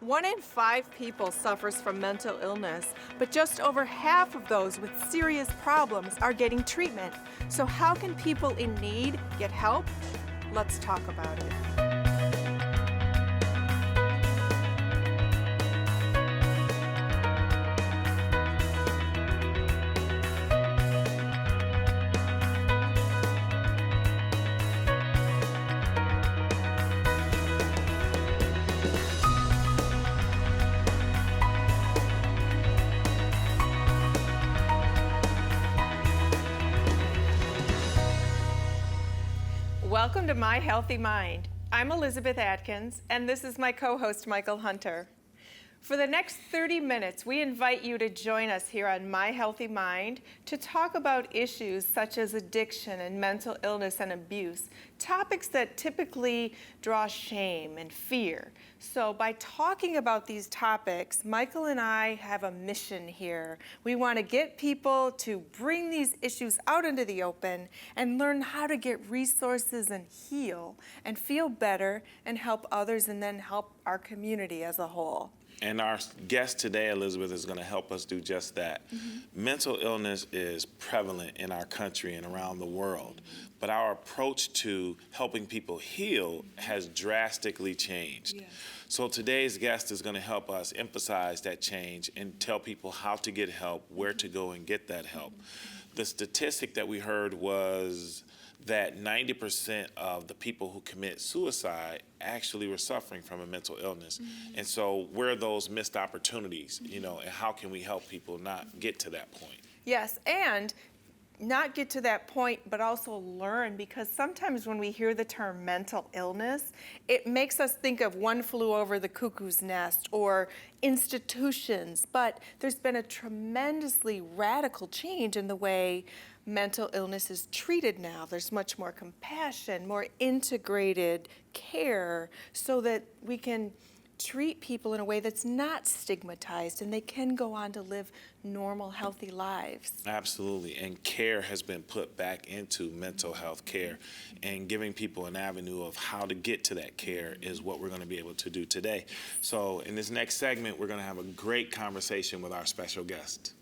1 in 5 people suffers from mental illness, but just over half of those with serious problems are getting treatment. So how can people in need get help? Let's talk about it. Welcome to My Healthy Mind. I'm Elizabeth Atkins, and this is my co-host, Michael Hunter. For the next 30 minutes, we invite you to join us here on My Healthy Mind to talk about issues such as addiction and mental illness and abuse, topics that typically draw shame and fear. So by talking about these topics, Michael and I have a mission here. We want to get people to bring these issues out into the open and learn how to get resources and heal and feel better and help others and then help our community as a whole. And our guest today, Elizabeth, is going to help us do just that. Mental illness is prevalent in our country and around the world, but our approach to helping people heal has drastically changed. So today's guest is going to help us emphasize that change and tell people how to get help, where to go and get that help. The statistic that we heard was that 90% of the people who commit suicide actually were suffering from a mental illness. And so where are those missed opportunities, you know, and how can we help people not get to that point? Yes, and not get to that point, but also learn, because sometimes when we hear the term mental illness, it makes us think of One Flew Over the Cuckoo's Nest or institutions, but there's been a tremendously radical change in the way mental illness is treated now. There's much more compassion, more integrated care, so that we can treat people in a way that's not stigmatized and they can go on to live normal, healthy lives. Absolutely, and care has been put back into mental health care, and giving people an avenue of how to get to that care is what we're going to be able to do today. So in this next segment, we're going to have a great conversation with our special guest.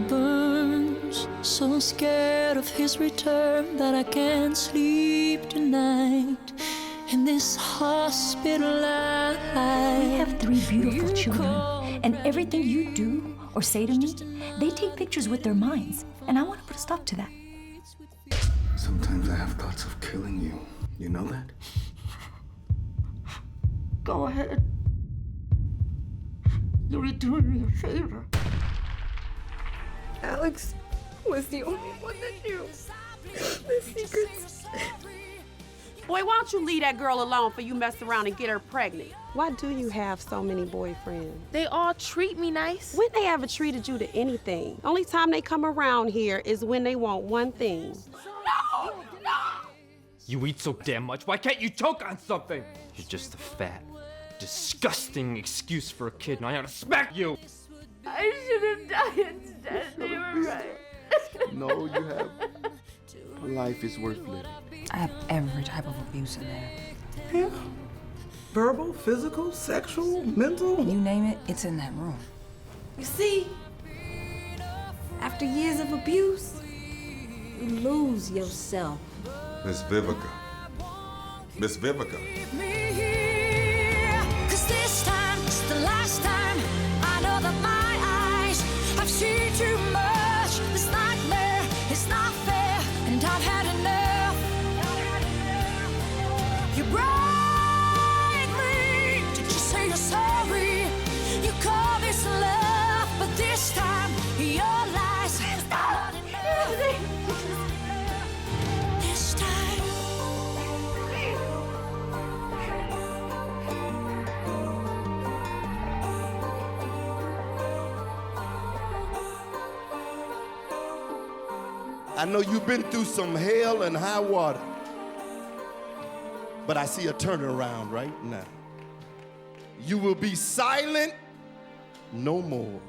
Burns, so scared of his return that I can't sleep tonight in this hospital life. We have 3 beautiful children, and everything you do or say to me, they take pictures with their minds, and I want to put a stop to that. Sometimes I have thoughts of killing you. You know that? Go ahead. You're doing me a favor. Alex was the only one that knew the secrets. Boy, why don't you leave that girl alone for you mess around and get her pregnant? Why do you have so many boyfriends? They all treat me nice. When they ever treated you to anything? Only time they come around here is when they want one thing. No! No! You eat so damn much, why can't you choke on something? You're just a fat, disgusting excuse for a kid, and I ought to smack you! I should have died instead. They were right. No, you have. Life is worth living. I have every type of abuse in there. Yeah. Verbal, physical, sexual, mental. You name it, it's in that room. You see, after years of abuse, you lose yourself. Miss Vivica. Miss Vivica. Cause this time, it's the last time. I know that my eyes have seen too much. This nightmare is not fair, and I've had enough. You break me. Did you say you're sorry? You call this love, but this time your lies are not enough. This time. I know you've been through some hell and high water, but I see a turnaround right now. You will be silent no more.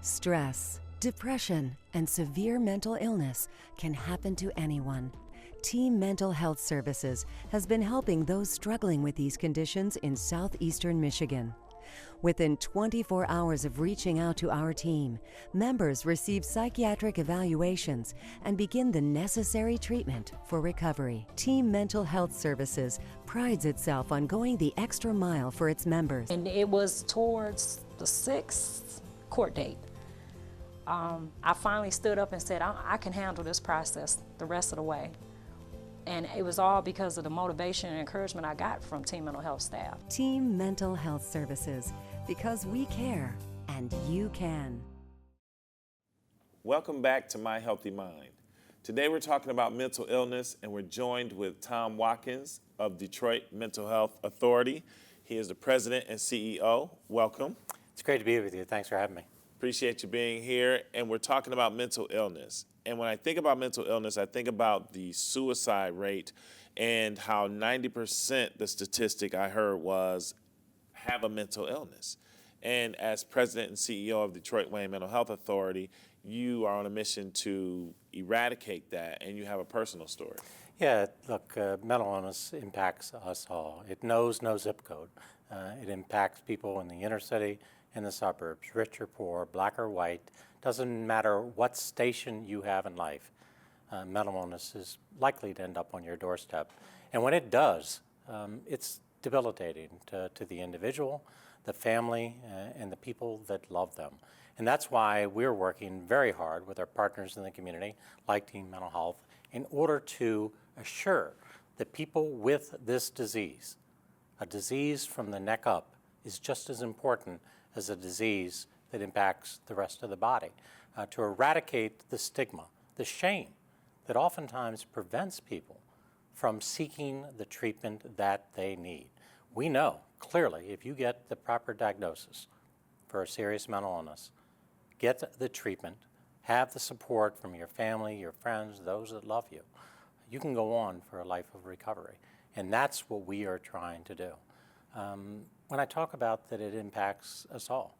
Stress, depression, and severe mental illness can happen to anyone. Team Mental Health Services has been helping those struggling with these conditions in southeastern Michigan. Within 24 hours of reaching out to our team, members receive psychiatric evaluations and begin the necessary treatment for recovery. Team Mental Health Services prides itself on going the extra mile for its members. And it was towards the 6th court date. I finally stood up and said, I can handle this process the rest of the way. And it was all because of the motivation and encouragement I got from Team Mental Health staff. Team Mental Health Services, because we care and you can. Welcome back to My Healthy Mind. Today we're talking about mental illness, and we're joined with Tom Watkins of Detroit Mental Health Authority. He is the president and CEO. Welcome. It's great to be with you. Thanks for having me. Appreciate you being here. And we're talking about mental illness. And when I think about mental illness, I think about the suicide rate and how 90%, the statistic I heard was, have a mental illness. And as president and CEO of Detroit Wayne Mental Health Authority, you are on a mission to eradicate that, and you have a personal story. Yeah, look, mental illness impacts us all. It knows no zip code. It impacts people in the inner city, in the suburbs, rich or poor, black or white. Doesn't matter what station you have in life, mental illness is likely to end up on your doorstep. And when it does, it's debilitating to the individual, the family, and the people that love them. And that's why we're working very hard with our partners in the community, like Team Mental Health, in order to assure that people with this disease, a disease from the neck up, is just as important as a disease that impacts the rest of the body, to eradicate the stigma, the shame that oftentimes prevents people from seeking the treatment that they need. We know clearly if you get the proper diagnosis for a serious mental illness, get the treatment, have the support from your family, your friends, those that love you, you can go on for a life of recovery. And that's what we are trying to do. When I talk about that it impacts us all,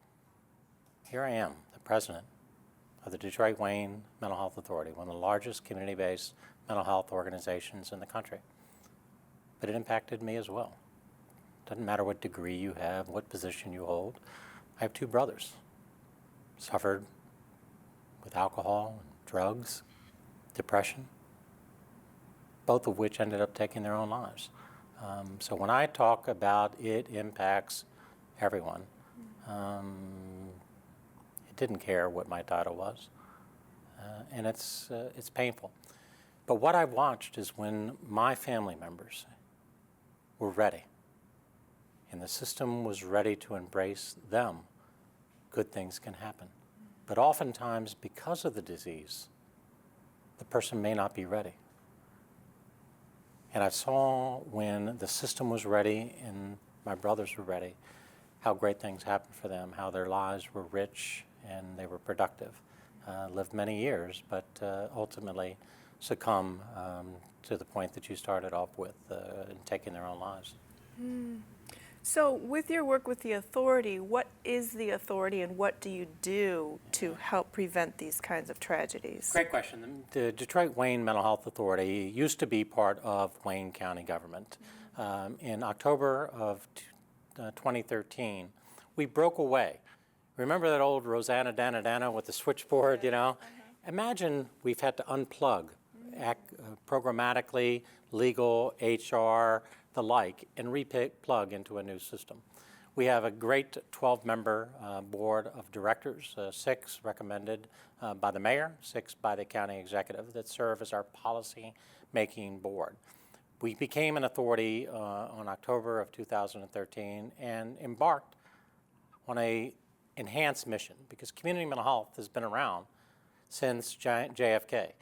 here I am, the president of the Detroit Wayne Mental Health Authority, one of the largest community-based mental health organizations in the country. But it impacted me as well. Doesn't matter what degree you have, what position you hold. I have two brothers, suffered with alcohol, drugs, depression, both of which ended up taking their own lives. So when I talk about it impacts everyone, it didn't care what my title was, and it's painful. But what I watched is when my family members were ready, and the system was ready to embrace them, good things can happen. But oftentimes, because of the disease, the person may not be ready. And I saw when the system was ready and my brothers were ready, how great things happened for them, how their lives were rich and they were productive. Lived many years, but ultimately succumb to the point that you started off with, taking their own lives. So with your work with the authority, what is the authority and what do you do to help prevent these kinds of tragedies? Great question. The Detroit Wayne Mental Health Authority used to be part of Wayne County government. In October of 2013, we broke away. Remember that old Rosanna Dana Dana with the switchboard, you know? Imagine we've had to unplug programmatically, legal, HR, the like, and plug into a new system. We have a great 12-member board of directors, 6 recommended by the mayor, 6 by the county executive, that serve as our policy-making board. We became an authority on October of 2013 and embarked on a enhanced mission, because community mental health has been around since JFK.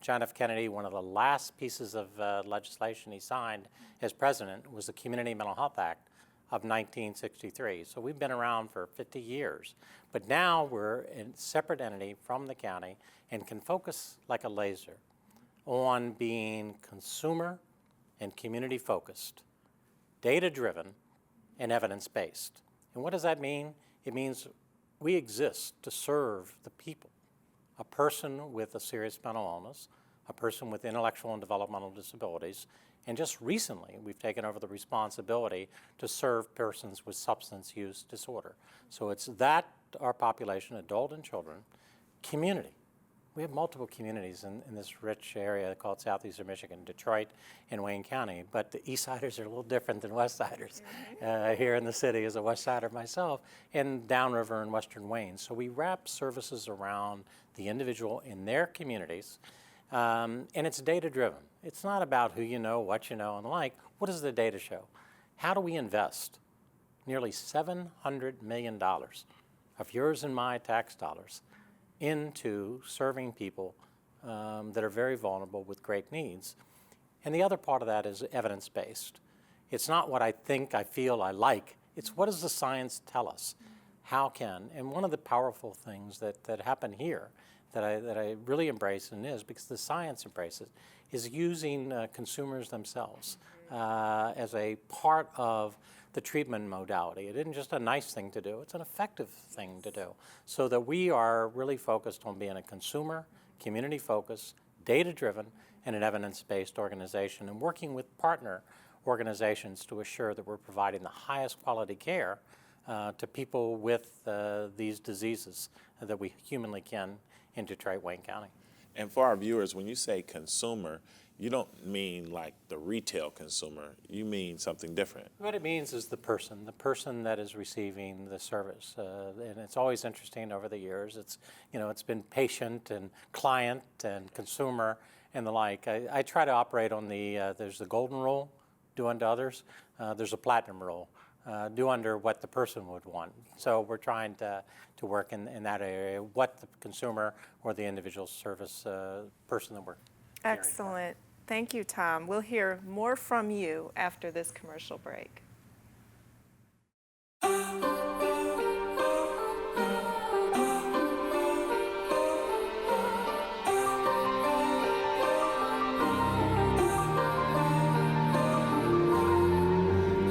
John F. Kennedy, one of the last pieces of legislation he signed as president was the Community Mental Health Act of 1963. So we've been around for 50 years. But now we're a separate entity from the county and can focus like a laser on being consumer and community focused data-driven, and evidence-based. And what does that mean? It means we exist to serve the people. A person with a serious mental illness, a person with intellectual and developmental disabilities, and just recently we've taken over the responsibility to serve persons with substance use disorder. So it's that, our population, adult and children, community. We have multiple communities in this rich area called Southeastern Michigan, Detroit and Wayne County, but the East Siders are a little different than West Siders. Here in the city as a West Sider myself, and downriver and Western Wayne. So we wrap services around the individual in their communities, and it's data-driven. It's not about who you know, what you know, and the like. What does the data show? How do we invest nearly $700 million of yours and my tax dollars into serving people that are very vulnerable with great needs? And the other part of that is evidence-based. It's not what I think, I feel, I like. It's what does the science tell us? How can? And one of the powerful things that happen here that I really embrace and is, because the science embraces, is using consumers themselves as a part of the treatment modality. It isn't just a nice thing to do, it's an effective thing to do. So that we are really focused on being a consumer, community-focused, data-driven, and an evidence-based organization, and working with partner organizations to assure that we're providing the highest quality care to people with these diseases that we humanly can in Detroit, Wayne County. And for our viewers, when you say consumer, you don't mean like the retail consumer. You mean something different. What it means is the person that is receiving the service. And it's always interesting over the years. It's been patient and client and consumer and the like. I try to operate on there's the golden rule, do unto others. There's a platinum rule, do under what the person would want. So we're trying to work in that area, what the consumer or the individual service person that we're Excellent. Thank you, Tom. We'll hear more from you after this commercial break.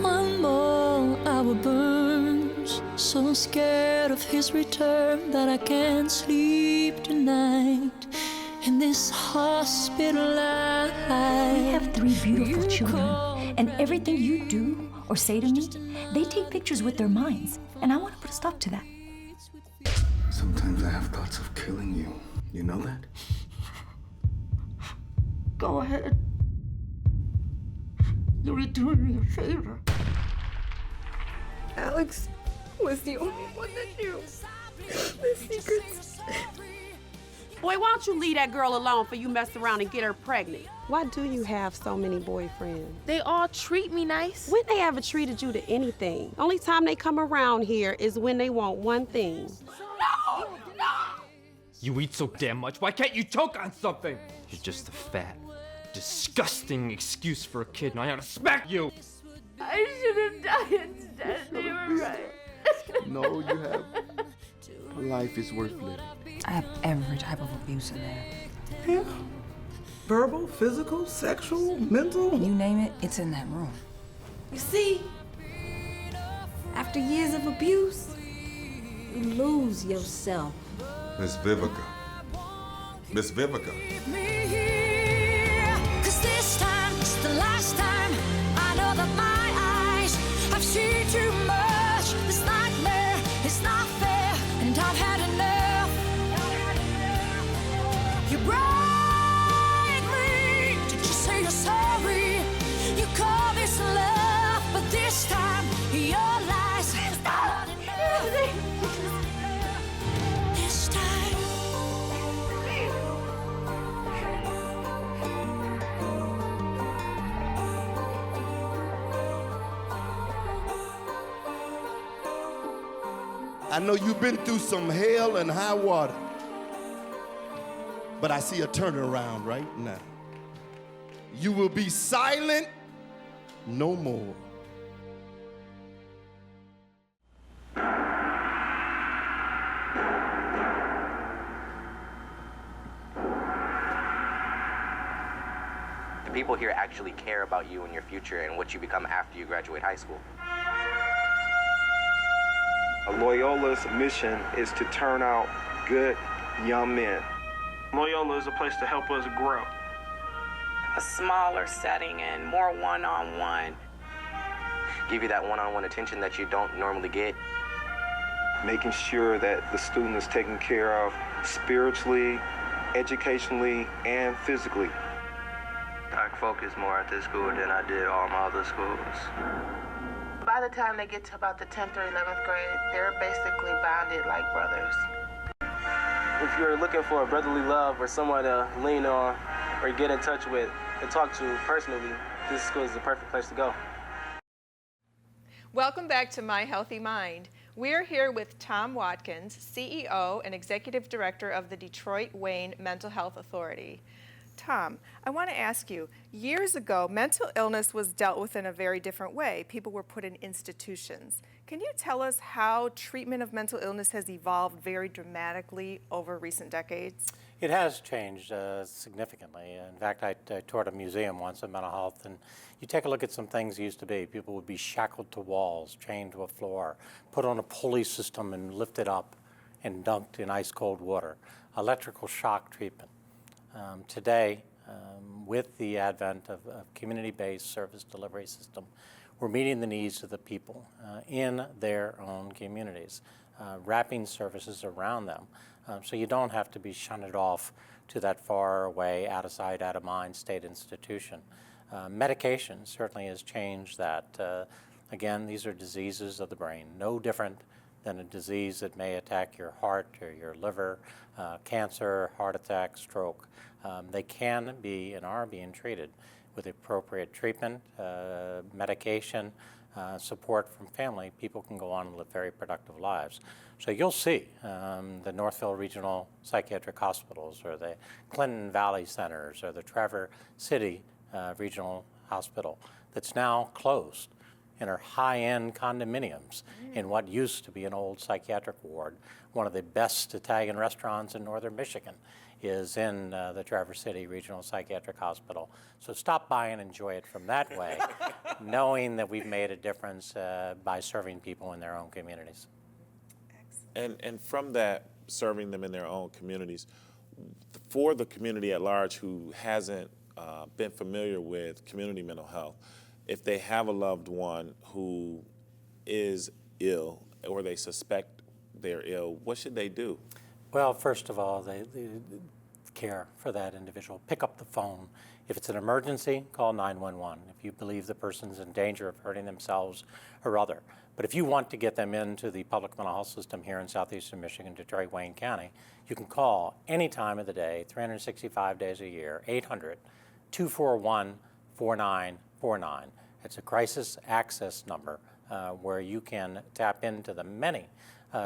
One more hour burns, so scared of his return that I can't sleep tonight. In this hospital life, We have 3 beautiful children, and everything you do or say to me, they take pictures with their minds, and I want to put a stop to that. Sometimes I have thoughts of killing you. You know that? Go ahead. You're doing me a favor. Alex was the only one that knew the secrets. Boy, why don't you leave that girl alone for you mess around and get her pregnant? Why do you have so many boyfriends? They all treat me nice. When they ever treated you to anything? Only time they come around here is when they want one thing. No! No! You eat so damn much, why can't you choke on something? You're just a fat, disgusting excuse for a kid, and I ought to smack you! I should have died instead. They were right. No, you have. Life is worth living. I have every type of abuse in there. Yeah. Verbal, physical, sexual, mental. You name it, it's in that room. You see, after years of abuse, you lose yourself. Miss Vivica. Miss Vivica. Cause this time, it's the last time. I know that my eyes have seen too much. This nightmare is not fair, and I've had enough. You break me. Did you say you're sorry? You call this love, but this time your lies are not enough. This time. I know you've been through some hell and high water, but I see a turnaround right now. You will be silent no more. The people here actually care about you and your future and what you become after you graduate high school. Loyola's mission is to turn out good young men. Loyola is a place to help us grow. A smaller setting and more one-on-one. Give you that one-on-one attention that you don't normally get. Making sure that the student is taken care of spiritually, educationally, and physically. I focus more at this school than I did all my other schools. By the time they get to about the 10th or 11th grade, they're basically bonded like brothers. If you're looking for a brotherly love or someone to lean on or get in touch with and talk to personally, this school is the perfect place to go. Welcome back to My Healthy Mind. We're here with Tom Watkins, CEO and Executive Director of the Detroit-Wayne Mental Health Authority. Tom, I want to ask you, years ago, mental illness was dealt with in a very different way. People were put in institutions. Can you tell us how treatment of mental illness has evolved very dramatically over recent decades? It has changed significantly. In fact, I toured a museum once of mental health, and you take a look at some things used to be. People would be shackled to walls, chained to a floor, put on a pulley system and lifted up and dunked in ice cold water. Electrical shock treatment. Today, with the advent of a community-based service delivery system, we're meeting the needs of the people in their own communities, wrapping services around them. So you don't have to be shunted off to that far away, out of sight, out of mind state institution. Medication certainly has changed that. Again, these are diseases of the brain, no different than a disease that may attack your heart or your liver, cancer, heart attack, stroke. They can be and are being treated with appropriate treatment, medication, support from family. People can go on and live very productive lives. So you'll see the Northville Regional Psychiatric Hospitals or the Clinton Valley Centers or the Traverse City Regional Hospital that's now closed and are high-end condominiums in what used to be an old psychiatric ward. One of the best Italian restaurants in northern Michigan is in the Traverse City Regional Psychiatric Hospital. So stop by and enjoy it from that way, knowing that we've made a difference by serving people in their own communities. And from that, serving them in their own communities, for the community at large who hasn't been familiar with community mental health, if they have a loved one who is ill or they suspect they're ill, what should they do? Well, first of all, they care for that individual. Pick up the phone. If it's an emergency, call 911. If you believe the person's in danger of hurting themselves or other. But if you want to get them into the public mental health system here in southeastern Michigan, Detroit, Wayne County, you can call any time of the day, 365 days a year, 800-241-4949. It's a crisis access number where you can tap into the many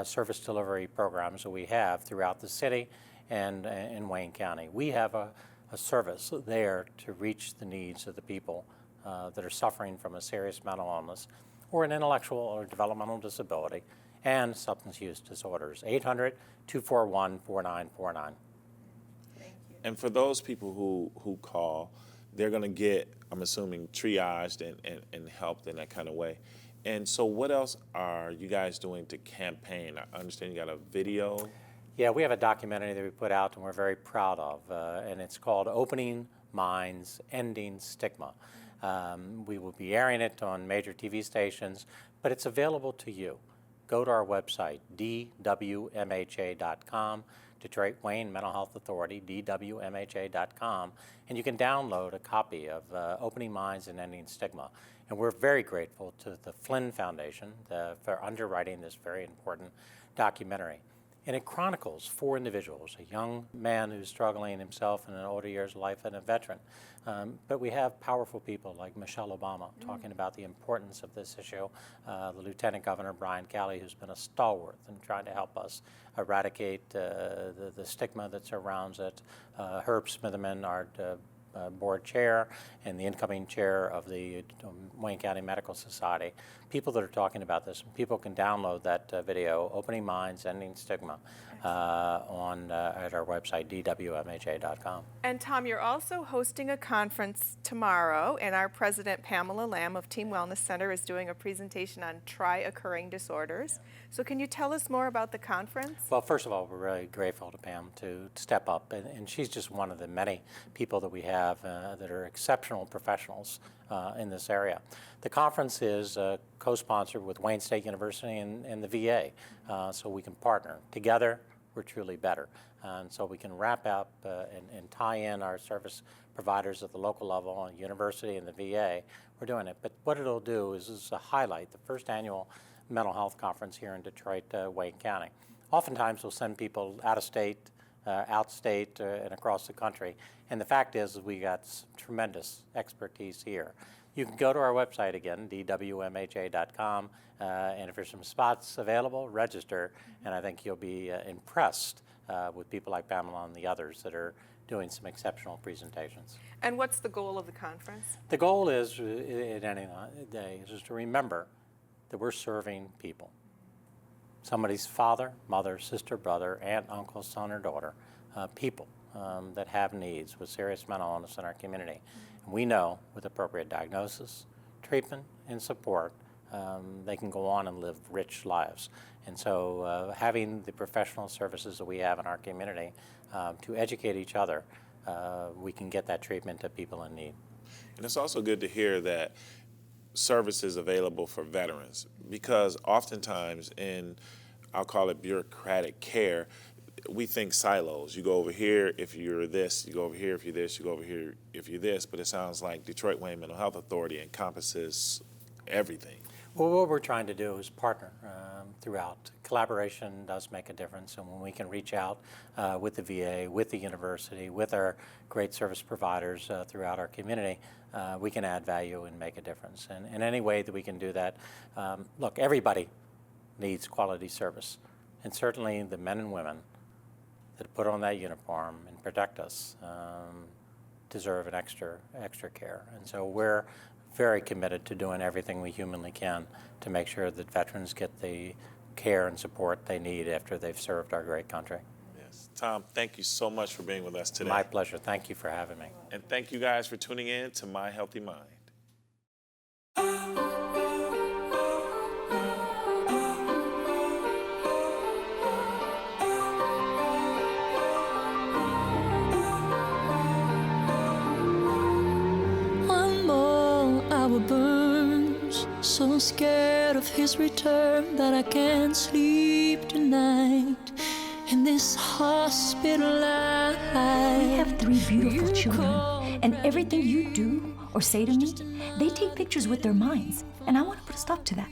service delivery programs that we have throughout the city and in Wayne County. We have a service there to reach the needs of the people that are suffering from a serious mental illness or an intellectual or developmental disability and substance use disorders. 800-241-4949. And for those people who call, they're going to get, I'm assuming, triaged and helped in that kind of way. And so what else are you guys doing to campaign? I understand you got a video. Yeah, we have a documentary that we put out and we're very proud of, and it's called Opening Minds, Ending Stigma. We will be airing it on major TV stations, but it's available to you. Go to our website, DWMHA.com, Detroit Wayne Mental Health Authority, DWMHA.com, and you can download a copy of Opening Minds and Ending Stigma. And we're very grateful to the Flynn Foundation for underwriting this very important documentary. And it chronicles 4 individuals, a young man who's struggling himself in an older years of life and a veteran. But we have powerful people like Michelle Obama talking about the importance of this issue, the Lieutenant Governor Brian Calley, who's been a stalwart in trying to help us eradicate the stigma that surrounds it, Herb Smitherman, our board chair and the incoming chair of the Wayne County Medical Society, people that are talking about this. People can download that video, Opening Minds, Ending Stigma. at our website, DWMHA.com. And Tom, you're also hosting a conference tomorrow, and our president, Pamela Lamb of Team Wellness Center, is doing a presentation on tri-occurring disorders. So can you tell us more about the conference? Well, first of all, we're really grateful to Pam to step up, and she's just one of the many people that we have that are exceptional professionals in this area. The conference is co-sponsored with Wayne State University and the VA, so we can partner. Together, we're truly better. And so we can wrap up and tie in our service providers at the local level, on university and the VA. We're doing it. But what it'll do is highlight the first annual mental health conference here in Detroit, Wayne County. Oftentimes we'll send people out of state, outstate, and across the country. And the fact is we got tremendous expertise here. You can go to our website again, DWMHA.com, and if there's some spots available, register, and I think you'll be impressed with people like Pamela and the others that are doing some exceptional presentations. And what's the goal of the conference? The goal is, at any day, is to remember that we're serving people. Somebody's father, mother, sister, brother, aunt, uncle, son, or daughter, people that have needs with serious mental illness in our community. And we know with appropriate diagnosis, treatment, and support, they can go on and live rich lives. And so having the professional services that we have in our community to educate each other, we can get that treatment to people in need. And it's also good to hear that services available for veterans, because oftentimes in, I'll call it bureaucratic care, we think silos. You go over here if you're this, you go over here if you're this, you go over here if you're this, but it sounds like Detroit Wayne Mental Health Authority encompasses everything. Well, what we're trying to do is partner throughout. Collaboration does make a difference, and when we can reach out with the VA, with the university, with our great service providers throughout our community, we can add value and make a difference. And in any way that we can do that, look, everybody needs quality service, and certainly the men and women that put on that uniform and protect us deserve an extra care. And so we're very committed to doing everything we humanly can to make sure that veterans get the care and support they need after they've served our great country. Yes. Tom, thank you so much for being with us today. My pleasure. Thank you for having me. And thank you guys for tuning in to My Healthy Mind. Burns, so scared of his return that I can't sleep tonight in this hospital life. We have 3 beautiful children, and everything you do or say to me, they take pictures with their minds, and I want to put a stop to that.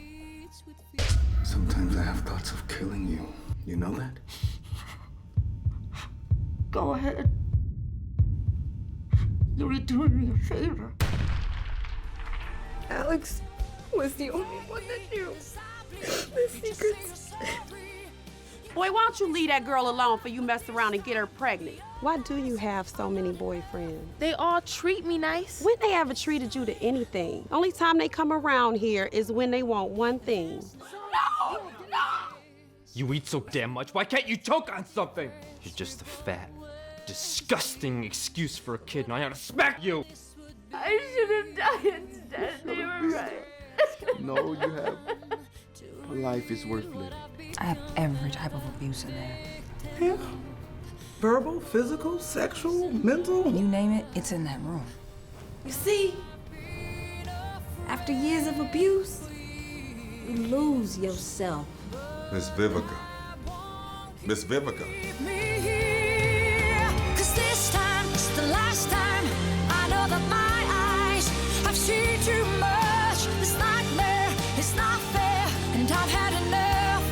Sometimes I have thoughts of killing you. You know that? Go ahead. You're doing me a favor. Alex was the only one that knew the secrets. Boy, why don't you leave that girl alone for you mess around and get her pregnant? Why do you have so many boyfriends? They all treat me nice. When they ever treated you to anything? Only time they come around here is when they want one thing. No! No! You eat so damn much, why can't you choke on something? You're just a fat, disgusting excuse for a kid, and I ought to smack you! I should have died instead. You were right. No, you have. Life is worth living. I have every type of abuse in there. Yeah. Verbal, physical, sexual, mental. You name it, it's in that room. You see, after years of abuse, you lose yourself. Miss Vivica. Miss Vivica. Cause this time, it's the last time. I know that my eyes have seen too much. This nightmare is not fair, and I've had enough.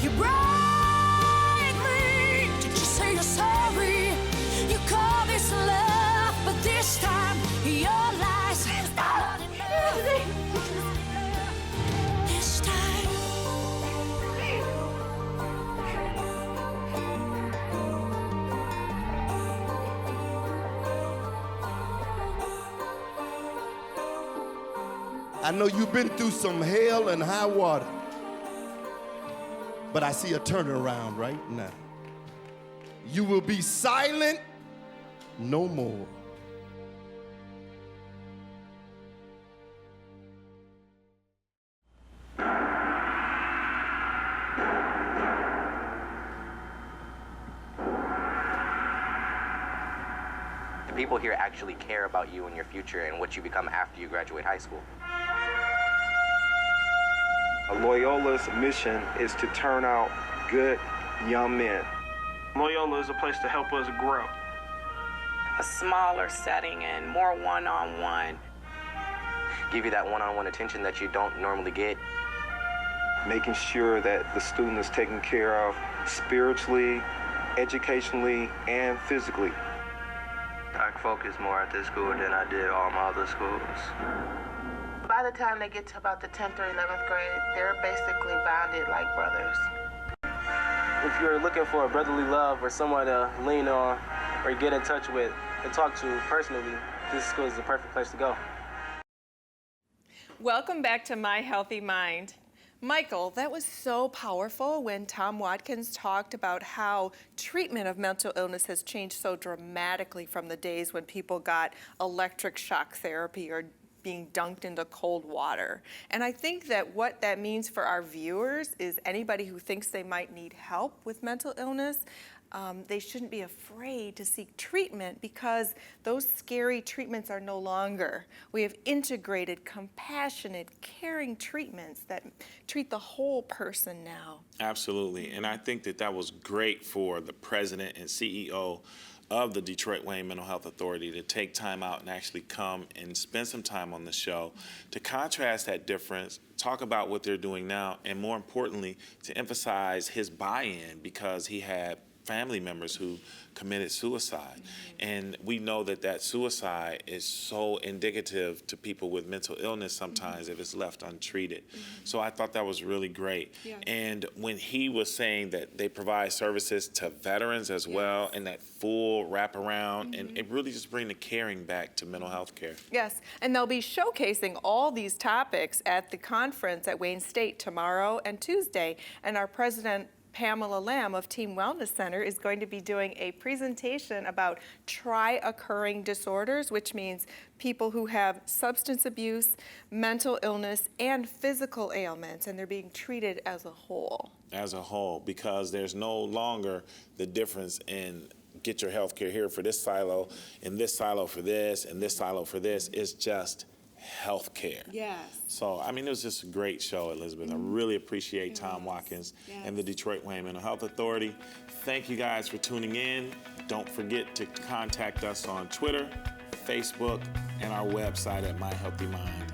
You break me. Did you say you're sorry? You call this love, but this time your lies are not enough. This time. I know you've been through some hell and high water. but I see a turnaround right now. You will be silent no more. The people here actually care about you and your future and what you become after you graduate high school. Loyola's mission is to turn out good young men. Loyola is a place to help us grow. A smaller setting and more one-on-one. Give you that one-on-one attention that you don't normally get. Making sure that the student is taken care of spiritually, educationally, and physically. I focus more at this school than I did all my other schools. By the time they get to about the 10th or 11th grade, they're basically bonded like brothers. If you're looking for a brotherly love or someone to lean on or get in touch with and talk to personally, this school is the perfect place to go. Welcome back to My Healthy Mind. Michael, that was so powerful when Tom Watkins talked about how treatment of mental illness has changed so dramatically from the days when people got electric shock therapy or being dunked into cold water. And I think that what that means for our viewers is anybody who thinks they might need help with mental illness, they shouldn't be afraid to seek treatment because those scary treatments are no longer. We have integrated, compassionate, caring treatments that treat the whole person now. Absolutely, and I think that that was great for the president and CEO of the Detroit Wayne Mental Health Authority to take time out and actually come and spend some time on the show to contrast that difference, talk about what they're doing now, and more importantly, to emphasize his buy-in because he had family members who committed suicide. And we know that that suicide is so indicative to people with mental illness sometimes if it's left untreated. So I thought that was really great. And when he was saying that they provide services to veterans as well and that full wraparound, and it really just bring the caring back to mental health care. Yes, and they'll be showcasing all these topics at the conference at Wayne State tomorrow and Tuesday. And our president, Pamela Lamb of Team Wellness Center, is going to be doing a presentation about tri-occurring disorders, which means people who have substance abuse, mental illness, and physical ailments, and they're being treated as a whole. As a whole, because there's no longer the difference in get your health care here for this silo, and this silo for this, and this silo for this. It's just health care. Yes. So, I mean, it was just a great show, Elizabeth. I really appreciate Tom Watkins and the Detroit Wayne Mental Health Authority. Thank you guys for tuning in. Don't forget to contact us on Twitter, Facebook, and our website at My Healthy Mind.